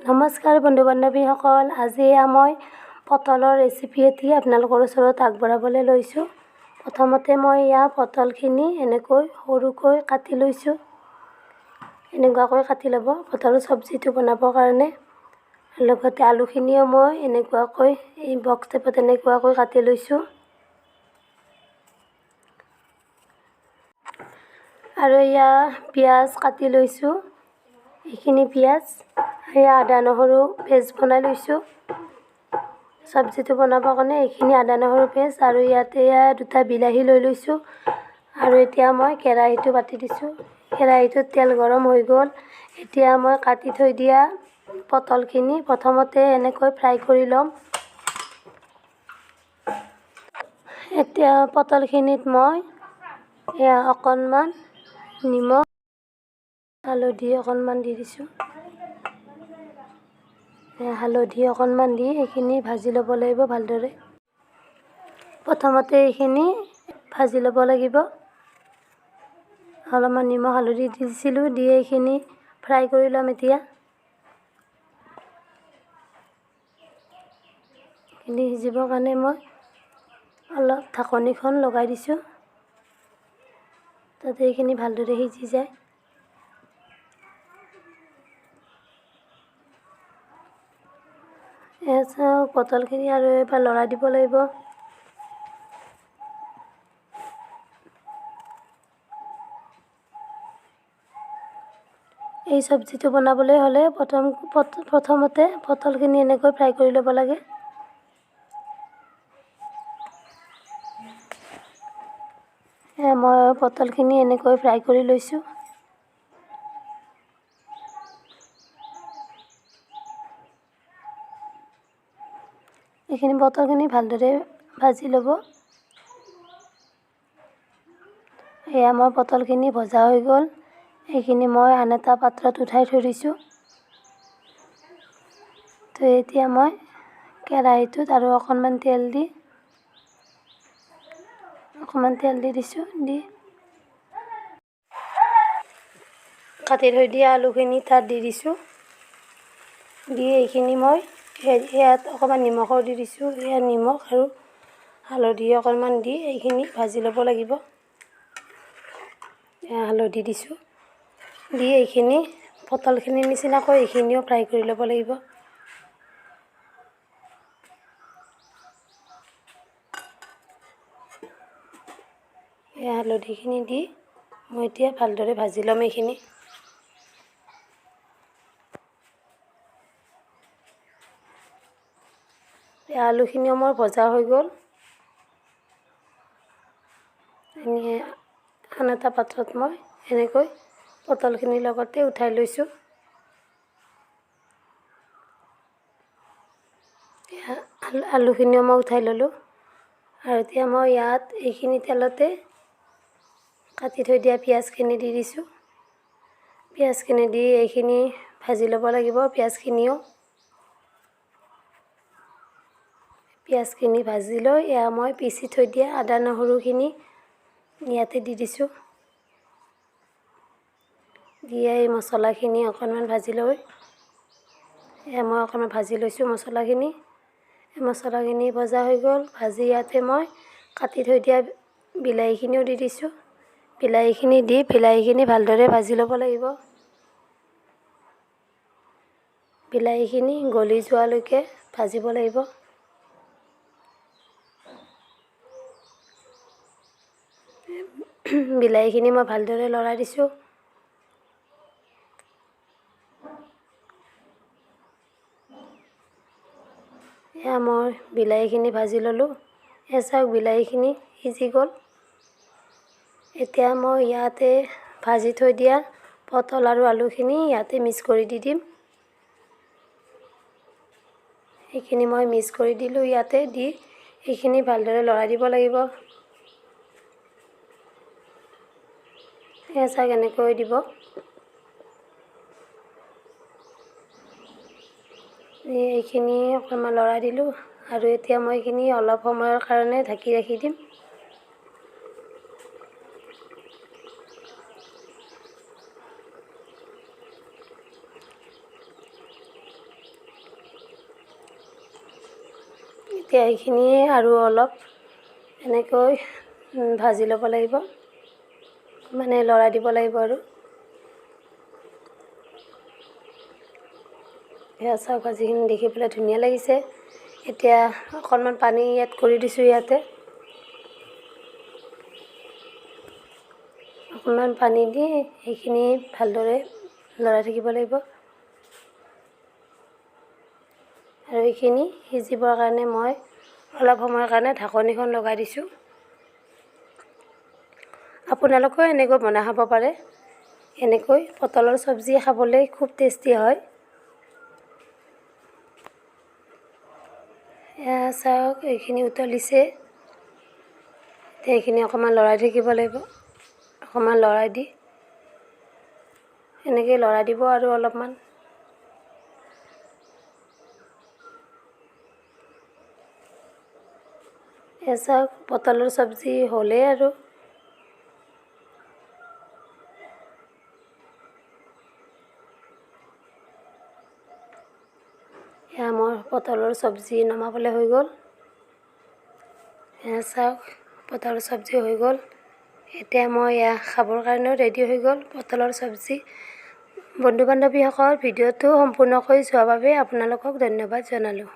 নমস্কাৰ বন্ধু বান্ধৱীসকল, আজি মই পটলৰ ৰেচিপি এটি আপোনালোকৰ ওচৰত আগবঢ়াবলৈ লৈছোঁ। প্ৰথমতে মই পটলখিনি এনেকৈ সৰুকৈ কাটি লৈছোঁ। এনেকুৱাকৈ কাটি ল'ব পটলৰ চব্জিটো বনাবৰ কাৰণে। লগতে আলুখিনিও মই এনেকুৱাকৈ এই বক্স টাইপত এনেকুৱাকৈ কাটি লৈছোঁ। আৰু পিঁয়াজ কাটি লৈছোঁ। এইখিনি পিঁয়াজ আদা নহৰু পেষ্ট বনাই লৈছোঁ। চব্জিটো বনাবৰ কাৰণে এইখিনি আদা নহৰু পেষ্ট আৰু ইয়াতে দুটা বিলাহী লৈ লৈছোঁ। আৰু এতিয়া মই কেৰাহীটো পাতি দিছোঁ। কেৰাহীটোত তেল গৰম হৈ গ'ল। এতিয়া মই কাটি থৈ দিয়া পটলখিনি প্ৰথমতে এনেকৈ ফ্ৰাই কৰি ল'ম। এতিয়া পটলখিনিত মই অকণমান নিমখ হালধি অকণমান দি দিছোঁ। হালধি অকণমান দি এইখিনি ভাজি ল'ব লাগিব ভালদৰে। প্ৰথমতে এইখিনি ভাজি ল'ব লাগিব। অলপমান নিমখ হালধি দিছিলোঁ, দি এইখিনি ফ্ৰাই কৰি ল'ম। এতিয়া এইখিনি সিজিবৰ কাৰণে মই অলপ ঢাকনিখন লগাই দিছোঁ, যাতে এইখিনি ভালদৰে সিজি যায়। পটলখিনি আৰু এবাৰ লৰাই দিব লাগিব। এই চব্জিটো বনাবলৈ হ'লে প্ৰথমতে পটলখিনি এনেকৈ ফ্ৰাই কৰি ল'ব লাগে। মই পটলখিনি এনেকৈ ফ্ৰাই কৰি লৈছোঁ। এইখিনি পটলখিনি ভালদৰে ভাজি ল'ব। মোৰ পটলখিনি ভজা হৈ গ'ল। এইখিনি মই আন এটা পাত্ৰত উঠাই থৈ দিছোঁ। তো এতিয়া মই কেৰাহীটোত আৰু অকণমান তেল দি দিছোঁ। দি কাটি থৈ দিয়া আলুখিনি তাত দি দিছোঁ। দি এইখিনি মই ইয়াত অকণমান নিমখো দি দিছোঁ। ইয়াত নিমখ আৰু হালধি অকণমান দি এইখিনি ভাজি ল'ব লাগিব। হালধি দিছোঁ, দি এইখিনি পটলখিনিৰ নিচিনাকৈ এইখিনিও ফ্ৰাই কৰি ল'ব লাগিব। হালধিখিনি দি মই এতিয়া ভালদৰে ভাজি ল'ম এইখিনি। আলুখিনিও মোৰ ভজা হৈ গ'ল। আন এটা পাত্ৰত মই এনেকৈ পটলখিনিৰ লগতে উঠাই লৈছোঁ। আলুখিনিও মই উঠাই ল'লোঁ। আৰু এতিয়া মই ইয়াত এইখিনি তেলতে কাটি থৈ দিয়া পিঁয়াজখিনি দি দিছোঁ। পিঁয়াজখিনি দি এইখিনি ভাজি ল'ব লাগিব। পিঁয়াজখিনি ভাজি লৈ মই পিচি থৈ দিয়া আদা নহৰুখিনি ইয়াতে দি দিছোঁ। দি এই মছলাখিনি অকণমান ভাজি লৈ মই অকণমান ভাজি লৈছোঁ মছলাখিনি। মছলাখিনি ভজা হৈ গ'ল। ভাজি ইয়াতে মই কাটি থৈ দিয়া বিলাহীখিনিও দি দিছোঁ। বিলাহীখিনি দি বিলাহীখিনি ভালদৰে ভাজি ল'ব লাগিব। বিলাহীখিনি গলি যোৱালৈকে ভাজিব লাগিব। বিলাহীখিনি মই ভালদৰে লৰাই দিছোঁ। মই বিলাহীখিনি ভাজি ল'লোঁ। চাওক বিলাহীখিনি সিজি গ'ল। এতিয়া মই ইয়াতে ভাজি থৈ দিয়া পটল আৰু আলুখিনি ইয়াতে মিক্স কৰি দি দিম। এইখিনি মই মিক্স কৰি দিলোঁ। ইয়াতে দি এইখিনি ভালদৰে লৰাই দিব লাগিব। চাওক এনেকৈ দিব। এইখিনি অকণমান লৰাই দিলোঁ। আৰু এতিয়া মই এইখিনি অলপ সময়ৰ কাৰণে ঢাকি ৰাখি দিম। এতিয়া এইখিনি আৰু অলপ এনেকৈ ভাজি ল'ব লাগিব, মানে লৰাই দিব লাগিব আৰু। এয়া চাওক ভাজিখিনি দেখি পেলাই ধুনীয়া লাগিছে। এতিয়া অকণমান পানী এড কৰি দিছোঁ ইয়াতে। অকণমান পানী দি সেইখিনি ভালদৰে লৰাই থাকিব লাগিব। আৰু এইখিনি সিজিবৰ কাৰণে মই অলপ সময়ৰ কাৰণে ঢাকনিখন লগাই দিছোঁ। আপোনালোকেও এনেকৈ বনাই খাব পাৰে। এনেকৈ পটলৰ চব্জি খাবলৈ খুব টেষ্টি হয়। এয়া চাওক এইখিনি উতলিছে। এইখিনি অকণমান লৰাই থাকিব লাগিব। অকণমান লৰাই দি এনেকৈ লৰাই দিব আৰু অলপমান। এয়া চাওক পটলৰ চব্জি হ'লেই আৰু। এয়া মোৰ পটলৰ চব্জি নমাবলৈ হৈ গ'ল। এয়া চাওক পটলৰ চব্জি হৈ গ'ল। এতিয়া মই এয়া খাবৰ কাৰণেও ৰেডি হৈ গ'ল পটলৰ চব্জি। বন্ধু বান্ধৱীসকল, ভিডিঅ'টো সম্পূৰ্ণকৈ চোৱাৰ বাবে আপোনালোকক ধন্যবাদ জনালোঁ।